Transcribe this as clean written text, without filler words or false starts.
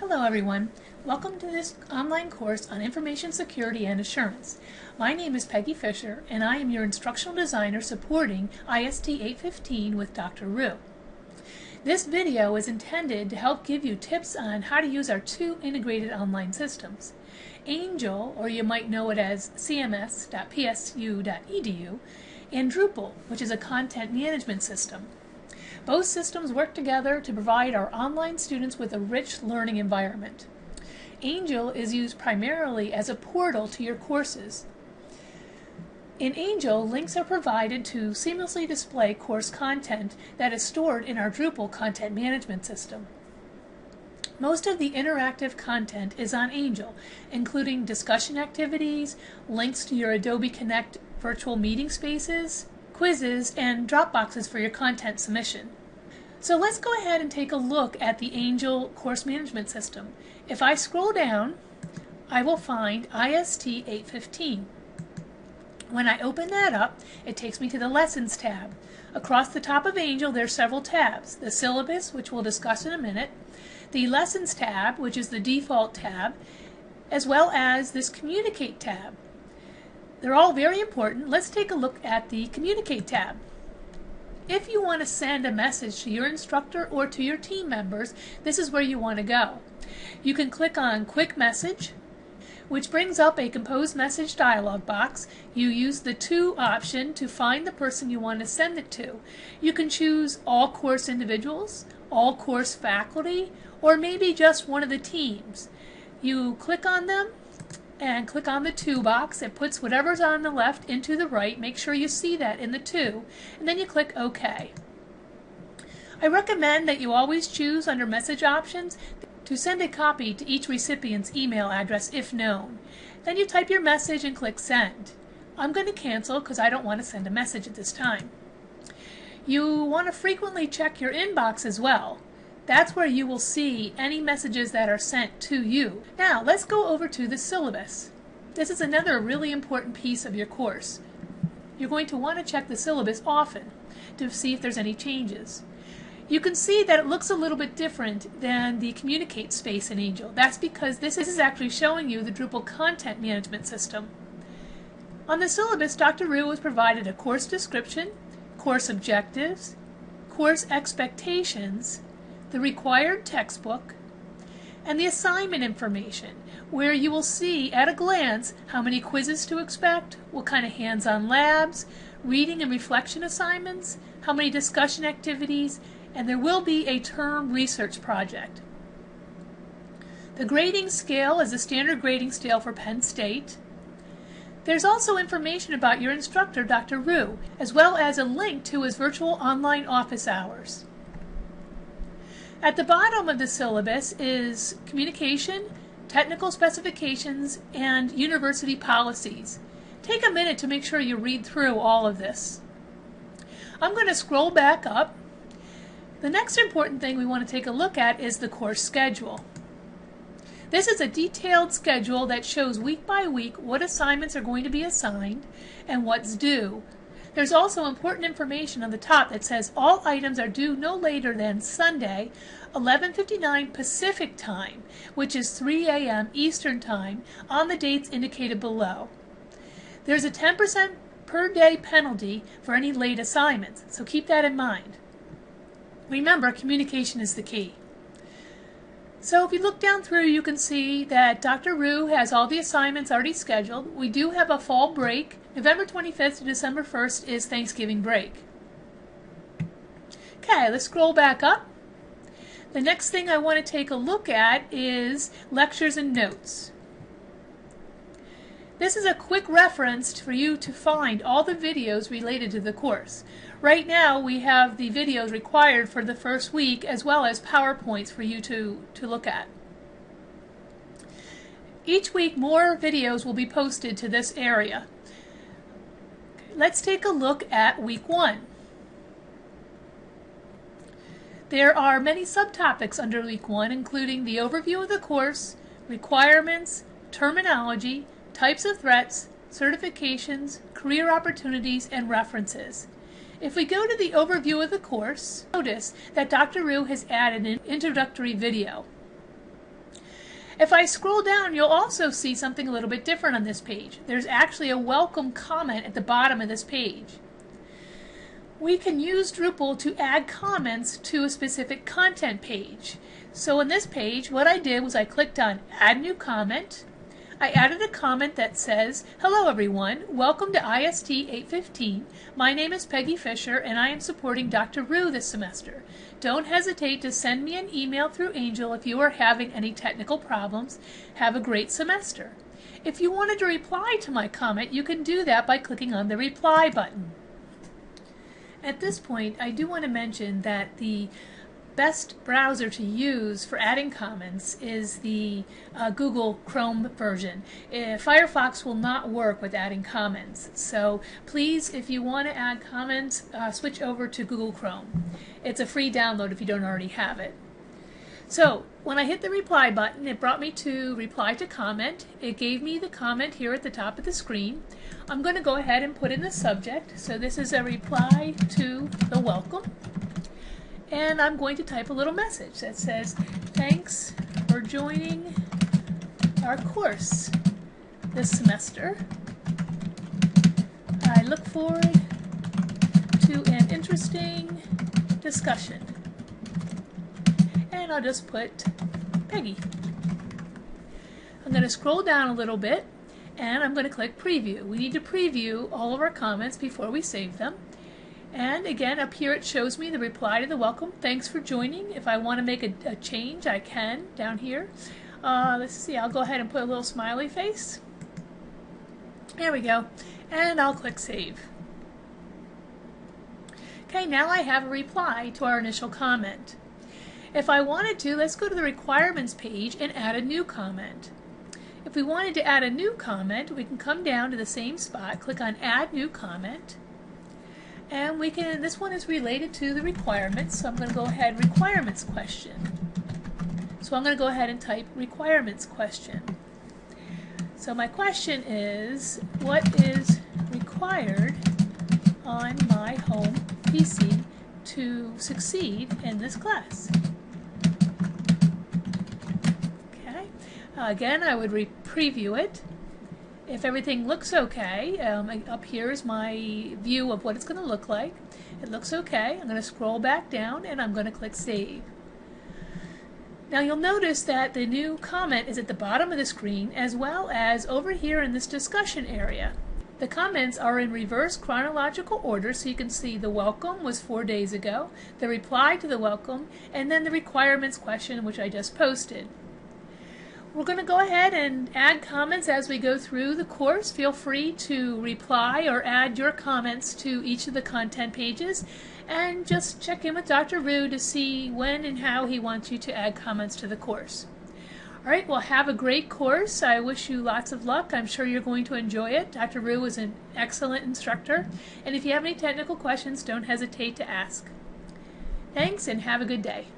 Hello everyone. Welcome to this online course on information security and assurance. My name is Peggy Fisher and I am your instructional designer supporting IST815 with Dr. Rue. This video is intended to help give you tips on how to use our two integrated online systems, Angel, or you might know it as cms.psu.edu, and Drupal, which is a content management system. Both systems work together to provide our online students with a rich learning environment. Angel is used primarily as a portal to your courses. In Angel, links are provided to seamlessly display course content that is stored in our Drupal content management system. Most of the interactive content is on Angel, including discussion activities, links to your Adobe Connect virtual meeting spaces, quizzes, and Dropboxes for your content submission. So let's go ahead and take a look at the Angel course management system. If I scroll down, I will find IST815. When I open that up, it takes me to the Lessons tab. Across the top of Angel, there are several tabs. The Syllabus, which we'll discuss in a minute, the Lessons tab, which is the default tab, as well as this Communicate tab. They're all very important. Let's take a look at the Communicate tab. If you want to send a message to your instructor or to your team members, this is where you want to go. You can click on Quick Message, which brings up a composed message dialog box. You use the To option to find the person you want to send it to. You can choose all course individuals, all course faculty, or maybe just one of the teams. You click on them and click on the To box. It puts whatever's on the left into the right. Make sure you see that in the To, and then you click OK. I recommend that you always choose under Message Options to send a copy to each recipient's email address if known. Then you type your message and click Send. I'm going to cancel because I don't want to send a message at this time. You want to frequently check your inbox as well. That's where you will see any messages that are sent to you. Now let's go over to the syllabus. This is another really important piece of your course. You're going to want to check the syllabus often to see if there's any changes. You can see that it looks a little bit different than the Communicate space in Angel. That's because this is actually showing you the Drupal content management system. On the syllabus, Dr. Rue has provided a course description, course objectives, course expectations, the required textbook, and the assignment information, where you will see at a glance how many quizzes to expect, what kind of hands-on labs, reading and reflection assignments, how many discussion activities, and there will be a term research project. The grading scale is a standard grading scale for Penn State. There's also information about your instructor, Dr. Rue, as well as a link to his virtual online office hours. At the bottom of the syllabus is communication, technical specifications, and university policies. Take a minute to make sure you read through all of this. I'm going to scroll back up. The next important thing we want to take a look at is the course schedule. This is a detailed schedule that shows week by week what assignments are going to be assigned and what's due. There's also important information on the top that says all items are due no later than Sunday, 11:59 Pacific Time, which is 3 a.m. Eastern Time, on the dates indicated below. There's a 10% per day penalty for any late assignments, so keep that in mind. Remember, communication is the key. So if you look down through, you can see that Dr. Rue has all the assignments already scheduled. We do have a fall break. November 25th to December 1st is Thanksgiving break. Okay, let's scroll back up. The next thing I want to take a look at is lectures and notes. This is a quick reference for you to find all the videos related to the course. Right now we have the videos required for the first week as well as PowerPoints for you to look at. Each week more videos will be posted to this area. Let's take a look at week 1. There are many subtopics under week 1, including the overview of the course, requirements, terminology, types of threats, certifications, career opportunities, and references. If we go to the overview of the course, notice that Dr. Rue has added an introductory video. If I scroll down, you'll also see something a little bit different on this page. There's actually a welcome comment at the bottom of this page. We can use Drupal to add comments to a specific content page. So in this page, what I did was I clicked on Add New Comment. I added a comment that says, "Hello everyone, welcome to IST815. My name is Peggy Fisher and I am supporting Dr. Rue this semester. Don't hesitate to send me an email through Angel if you are having any technical problems. Have a great semester." If you wanted to reply to my comment, you can do that by clicking on the Reply button. At this point, I do want to mention that the best browser to use for adding comments is the Google Chrome version. Firefox will not work with adding comments, so please, if you want to add comments, switch over to Google Chrome. It's a free download if you don't already have it. So when I hit the reply button, it brought me to reply to comment. It gave me the comment here at the top of the screen. I'm going to go ahead and put in the subject. So this is a reply to the welcome. And I'm going to type a little message that says, "Thanks for joining our course this semester. I look forward to an interesting discussion." And I'll just put Peggy. I'm going to scroll down a little bit and I'm going to click Preview. We need to preview all of our comments before we save them. And again, up here it shows me the reply to the welcome. Thanks for joining. If I want to make a change, I can down here. Let's see, I'll go ahead and put a little smiley face. There we go. And I'll click Save. Okay, now I have a reply to our initial comment. If I wanted to, let's go to the requirements page and add a new comment. If we wanted to add a new comment, we can come down to the same spot, click on Add New Comment, and we can, this one is related to the requirements, so I'm going to go ahead, requirements question. So I'm going to go ahead and type requirements question. So my question is, what is required on my home PC to succeed in this class? Okay. Again, I would preview it. If everything looks okay, up here is my view of what it's going to look like. It looks okay. I'm going to scroll back down and I'm going to click Save. Now you'll notice that the new comment is at the bottom of the screen as well as over here in this discussion area. The comments are in reverse chronological order, so you can see the welcome was 4 days ago, the reply to the welcome, and then the requirements question, which I just posted. We're going to go ahead and add comments as we go through the course. Feel free to reply or add your comments to each of the content pages, and just check in with Dr. Rue to see when and how he wants you to add comments to the course. Alright, well, have a great course. I wish you lots of luck. I'm sure you're going to enjoy it. Dr. Rue is an excellent instructor, and if you have any technical questions, don't hesitate to ask. Thanks, and have a good day.